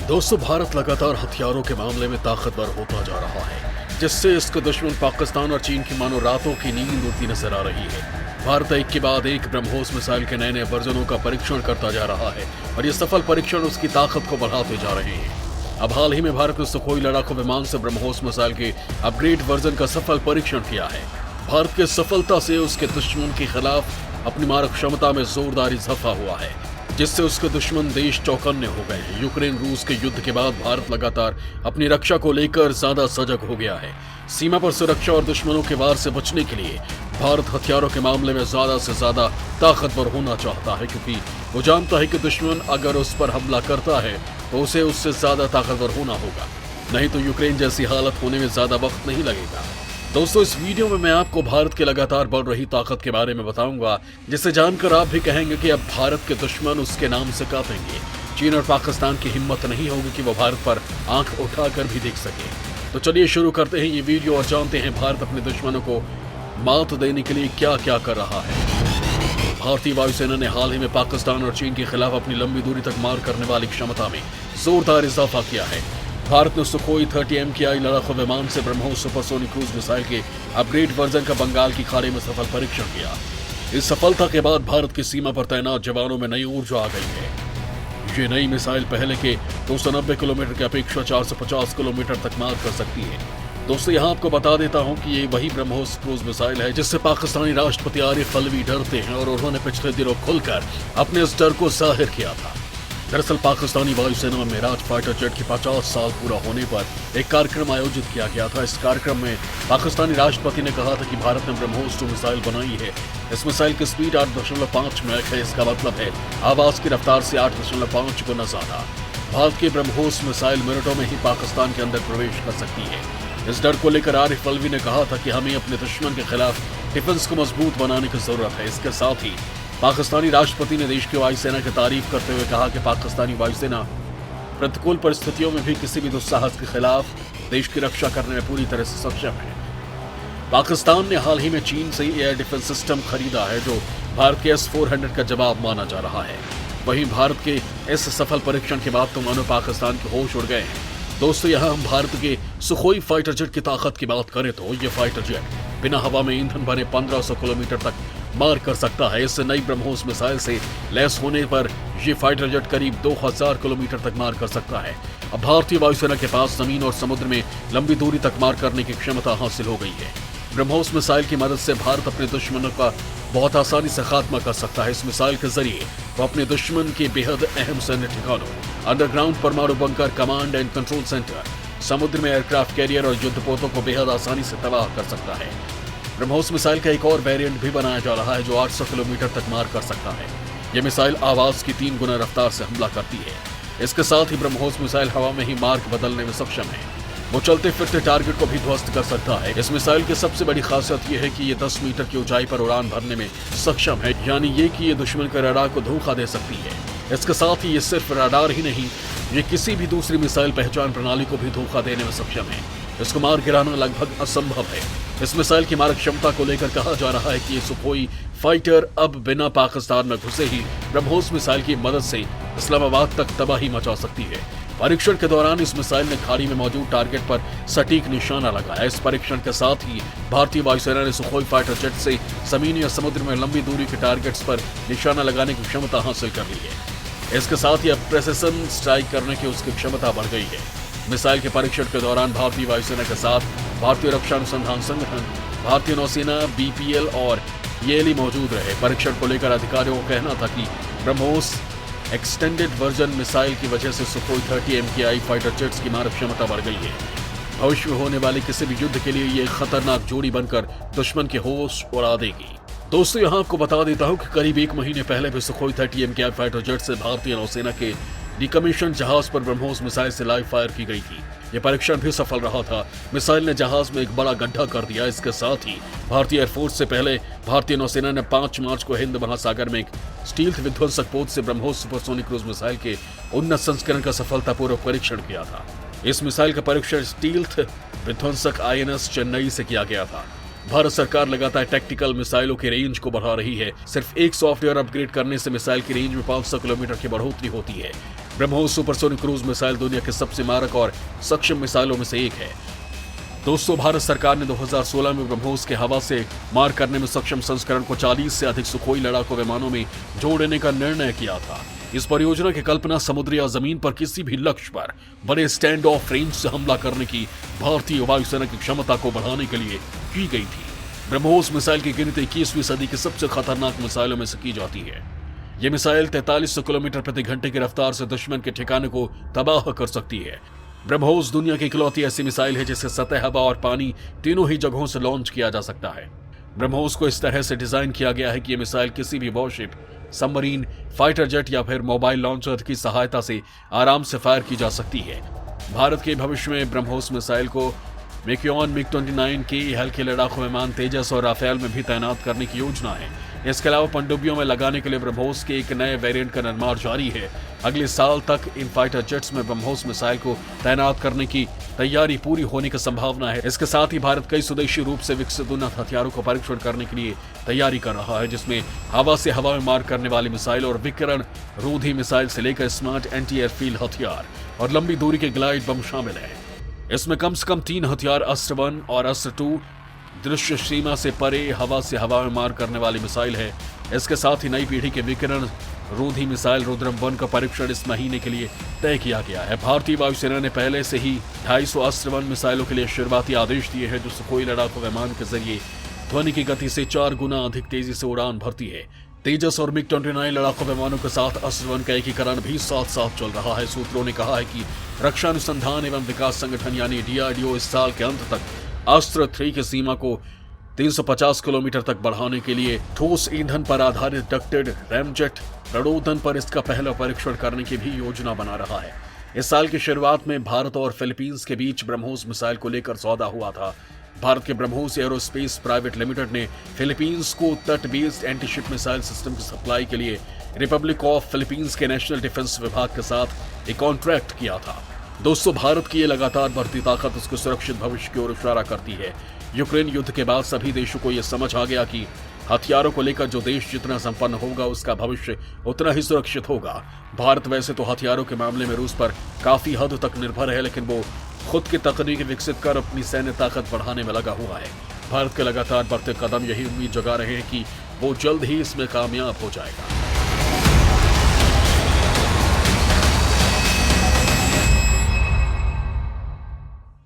दोस्तों, भारत लगातार हथियारों के मामले में ताकतवर होता जा रहा है, जिससे इसके दुश्मन पाकिस्तान और चीन की मानो रातों की नींद उड़ती नजर आ रही है। भारत एक के बाद एक ब्रह्मोस मिसाइल के नए नए वर्जनों का परीक्षण करता जा रहा है और ये सफल परीक्षण उसकी ताकत को बढ़ाते जा रहे हैं। अब हाल ही में भारत ने सुखोई लड़ाकू विमान से ब्रह्मोस मिसाइल के अपग्रेड वर्जन का सफल परीक्षण किया है। भारत की सफलता से उसके दुश्मन के खिलाफ अपनी मारक क्षमता में जोरदार इजाफा हुआ है, जिससे उसके दुश्मन देश चौकन्ने हो गए हैं। यूक्रेन रूस के युद्ध के बाद भारत लगातार अपनी रक्षा को लेकर ज्यादा सजग हो गया है। सीमा पर सुरक्षा और दुश्मनों के वार से बचने के लिए भारत हथियारों के मामले में ज्यादा से ज्यादा ताकतवर होना चाहता है, क्योंकि वो जानता है कि दुश्मन अगर उस पर हमला करता है तो उसे उससे ज्यादा ताकतवर होना होगा, नहीं तो यूक्रेन जैसी हालत होने में ज्यादा वक्त नहीं लगेगा। दोस्तों, इस वीडियो में मैं आपको भारत के लगातार बढ़ रही ताकत के बारे में बताऊंगा, जिसे जानकर आप भी कहेंगे कि अब भारत के दुश्मन उसके नाम से कांपेंगे। चीन और पाकिस्तान की हिम्मत नहीं होगी कि वो भारत पर आंख उठाकर भी देख सके। तो चलिए शुरू करते हैं ये वीडियो और जानते हैं भारत अपने दुश्मनों को मात देने के लिए क्या क्या कर रहा है। भारतीय वायुसेना ने हाल ही में पाकिस्तान और चीन के खिलाफ अपनी लंबी दूरी तक मार करने वाली क्षमता में जोरदार इजाफा किया है। भारत ने सुखोई 30 MKI लड़ाकू विमान से ब्रह्मोस सुपरसोनिक क्रूज मिसाइल के अपग्रेड वर्जन का बंगाल की खाड़ी में सफल परीक्षण किया। इस सफलता के बाद भारत की सीमा पर तैनात जवानों में नई ऊर्जा आ गई है। ये नई मिसाइल पहले के 290 किलोमीटर की अपेक्षा 450 किलोमीटर तक मार कर सकती है। दोस्तों, यहाँ आपको बता देता हूँ कि ये वही ब्रह्मोस क्रूज मिसाइल है जिससे पाकिस्तानी राष्ट्रपति आरिफ अलवी डरते हैं और उन्होंने पिछले दिनों खुलकर अपने इस डर को जाहिर किया था। दरअसल पाकिस्तानी वायुसेना में मिराज फाइटर जेट के 50 साल पूरा होने पर एक कार्यक्रम आयोजित किया गया था। इस कार्यक्रम में पाकिस्तानी राष्ट्रपति ने कहा था कि भारत ने ब्रह्मोस 2 मिसाइल बनाई है। इस मिसाइल की स्पीड 8.5 मैक है। इसका मतलब है आवाज की रफ्तार से 8.5 गुना ज्यादा। भारत की ब्रह्मोस मिसाइल मिनटों में ही पाकिस्तान के अंदर प्रवेश कर सकती है। इस डर को लेकर आरिफ अलवी ने कहा था कि हमें अपने दुश्मन के खिलाफ डिफेंस को मजबूत बनाने की जरूरत है। इसके साथ ही पाकिस्तानी राष्ट्रपति ने देश की वायुसेना की तारीफ करते हुए कहा कि पाकिस्तानी वायुसेना प्रतिकूल परिस्थितियों में भी किसी भी दुस्साहस के खिलाफ देश की रक्षा करने में पूरी तरह से सक्षम है। पाकिस्तान ने हाल ही में चीन से एयर डिफेंस सिस्टम खरीदा है, जो भारत के S-400 का जवाब माना जा रहा है। वहीं भारत के इस सफल परीक्षण के बाद तो मानो पाकिस्तान के होश उड़ गए हैं। दोस्तों, यहाँ हम भारत के सुखोई फाइटर जेट की ताकत की बात करें तो ये फाइटर जेट बिना हवा में ईंधन भरे 1500 किलोमीटर तक मार कर सकता है। इससे नई ब्रह्मोस मिसाइल से लैस होने पर ये फाइटर जेट करीब 2000 किलोमीटर तक मार कर सकता है। अब भारतीय वायुसेना के पास जमीन और समुद्र में लंबी दूरी तक मार करने की क्षमता हासिल हो गई है। ब्रह्मोस मिसाइल की मदद से भारत अपने दुश्मनों का बहुत आसानी से खात्मा कर सकता है। इस मिसाइल के जरिए वो अपने दुश्मन के बेहद अहम सैन्य ठिकानों, अंडरग्राउंड परमाणु bunker, command and control centre, समुद्र में एयरक्राफ्ट कैरियर और युद्धपोतों को बेहद आसानी से तबाह कर सकता है। ब्रह्मोस मिसाइल का एक और वेरिएंट भी बनाया जा रहा है जो 800 किलोमीटर तक मार कर सकता है। यह मिसाइल आवाज की 3 गुना रफ्तार से हमला करती है। इसके साथ ही ब्रह्मोस मिसाइल हवा में ही मार्ग बदलने में सक्षम है। वो चलते फिरते टारगेट को भी ध्वस्त कर सकता है। इस मिसाइल की सबसे बड़ी खासियत यह है कि ये 10 मीटर की ऊंचाई पर उड़ान भरने में सक्षम है, यानी ये कि ये दुश्मन के रडार को धोखा दे सकती है। इसके साथ ही ये सिर्फ रडार ही नहीं, ये किसी भी दूसरी मिसाइल पहचान प्रणाली को भी धोखा देने में सक्षम है। इसको मार गिराना लगभग असंभव है। इस मिसाइल की मारक क्षमता को लेकर कहा जा रहा है कि ये सुखोई फाइटर अब बिना पाकिस्तान में घुसे ही ब्रह्मोस मिसाइल की मदद से इस्लामाबाद तक तबाही मचा सकती है। परीक्षण के दौरान इस मिसाइल ने खाड़ी में मौजूद टारगेट पर सटीक निशाना लगाया। इस परीक्षण के साथ ही भारतीय वायुसेना ने सुखोई फाइटर जेट से जमीन या समुद्र में लंबी दूरी के टारगेट्स पर निशाना लगाने की क्षमता हासिल कर ली है। इसके साथ ही अब प्रेसिशन स्ट्राइक करने की उसकी क्षमता बढ़ गई है। मिसाइल के परीक्षण के दौरान भारतीय वायुसेना के साथ भारतीय रक्षा अनुसंधान संगठन, भारतीय नौसेना, BPL और येली मौजूद रहे। परीक्षण को लेकर अधिकारियों का कहना था कि ब्रह्मोस एक्सटेंडेड वर्जन मिसाइल की वजह से सुखोई 30 MKI फाइटर जेट्स की मारक क्षमता बढ़ गई है। भविष्य में होने वाले किसी भी युद्ध के लिए ये खतरनाक जोड़ी बनकर दुश्मन के होश उड़ा देगी। दोस्तों, यहाँ आपको बता देता हूँ कि करीब 1 महीने पहले भी सुखोई 30 MKI फाइटर जेट से भारतीय नौसेना के डिकमीशन जहाज पर ब्रह्मोस मिसाइल से लाइव फायर की गई थी। यह परीक्षण भी सफल रहा था। मिसाइल ने जहाज में एक बड़ा गड्ढा कर दिया। इसके साथ ही भारतीय एयरफोर्स से पहले भारतीय नौसेना ने 5 मार्च को हिंद महासागर में एक स्टील्थ विध्वंसक पोत से ब्रह्मोस सुपरसोनिक क्रूज मिसाइल के उन्नत संस्करण का सफलतापूर्वक परीक्षण किया था। इस मिसाइल का परीक्षण स्टील्थ विध्वंसक INS चेन्नई से किया गया था। भारत सरकार लगातार टैक्टिकल मिसाइलों की रेंज को बढ़ा रही है। सिर्फ एक सॉफ्टवेयर अपग्रेड करने से मिसाइल की रेंज में 500 किलोमीटर की बढ़ोतरी होती है। ब्रह्मोस सुपरसोनिक क्रूज मिसाइल दुनिया के सबसे मारक और सक्षम मिसाइलों में से एक है। दोस्तों, भारत सरकार ने 2016 में ब्रह्मोस के हवा से मार करने में सक्षम संस्करण को 40 से अधिक सुखोई लड़ाकू विमानों में जोड़ने का निर्णय किया था। इस परियोजना की कल्पना समुद्र या जमीन पर किसी भी लक्ष्य पर बड़े स्टैंड ऑफ रेंज से हमला करने की भारतीय वायुसेना की क्षमता को बढ़ाने के लिए की गई थी। ब्रह्मोस मिसाइल की गिनती 21वीं सदी की सबसे खतरनाक मिसाइलों में से की जाती है। ये मिसाइल 4300 किलोमीटर प्रति घंटे की रफ्तार से दुश्मन के ठिकाने को तबाह कर सकती है। ब्रह्मोस दुनिया की इकलौती ऐसी मिसाइल है जिसे सतह, हवा और पानी तीनों ही जगहों से लॉन्च किया जा सकता है। ब्रह्मोस को इस तरह से डिजाइन किया गया है कि यह मिसाइल किसी भी वॉरशिप, सबमरीन, फाइटर जेट या फिर मोबाइल लॉन्चर की सहायता से आराम से फायर की जा सकती है। भारत के भविष्य में ब्रह्मोस मिसाइल को मैक्योन MiG-29 के हल्के लड़ाकू विमान तेजस और राफेल में भी तैनात करने की योजना है। इसके अलावा पनडुब्बियों में लगाने के लिए ब्रह्मोस के एक नए वेरिएंट का निर्माण जारी है। अगले साल तक इन फाइटर जेट्स में ब्रह्मोस मिसाइल को तैनात करने की तैयारी पूरी होने की संभावना है। इसके साथ ही भारत कई स्वदेशी रूप से विकसित उन्नत हथियारों को परीक्षण करने के लिए तैयारी कर रहा है, जिसमें हवा से हवा में मार करने वाली मिसाइल और विकिरण रोधी मिसाइल से लेकर स्मार्ट एंटी एयरफील्ड हथियार और लंबी दूरी के ग्लाइड बम शामिल है। इसमें कम से कम 3 हथियार अस्त्र 1 और अस्त्र 2 दृश्य सीमा से परे हवा से हवा में मार करने वाली मिसाइल है। इसके साथ ही नई पीढ़ी के विकिरण रोधी मिसाइल रुद्रम 1 का परीक्षण इस महीने के लिए तय किया गया है। भारतीय वायुसेना ने पहले से ही 250 अस्त्र 1 मिसाइलों के लिए शुरुआती आदेश दिए हैं, जो सुखोई लड़ाकू विमान के जरिए ध्वनि की गति से 4 गुना अधिक तेजी से उड़ान भरती है। तेजस और MiG-29 लड़ाकू विमानों के साथ अस्त्र 1 का एकीकरण भी साथ साथ चल रहा है। सूत्रों ने कहा है कि रक्षा अनुसंधान एवं विकास संगठन यानी DRDO इस साल के अंत तक अस्त्र 3 की सीमा को 350 किलोमीटर तक बढ़ाने के लिए ठोस ईंधन पर आधारित डक्टेड रैमजेट प्रणोदन पर इसका पहला परीक्षण करने की भी योजना बना रहा है। इस साल की शुरुआत में भारत और फिलीपींस के बीच ब्रह्मोस मिसाइल को लेकर सौदा हुआ था। भारत के ब्रह्मोस एरोस्पेस प्राइवेट लिमिटेड ने फिलीपींस को तट based anti ship missile system की सप्लाई के लिए रिपब्लिक ऑफ फिलीपींस के नेशनल डिफेंस विभाग के साथ एक कॉन्ट्रैक्ट किया था। दोस्तों, भारत की ये लगातार बढ़ती ताकत उसके सुरक्षित भविष्य की ओर इशारा करती है। यूक्रेन युद्ध के बाद सभी देशों को यह समझ आ गया कि हथियारों को लेकर जो देश जितना संपन्न होगा उसका भविष्य उतना ही सुरक्षित होगा। भारत वैसे तो हथियारों के मामले में रूस पर काफी हद तक निर्भर है, लेकिन वो खुद की तकनीक विकसित कर अपनी सैन्य ताकत बढ़ाने में लगा हुआ है। भारत के लगातार बढ़ते कदम यही उम्मीद जगा रहे हैं कि वो जल्द ही इसमें कामयाब हो जाएगा।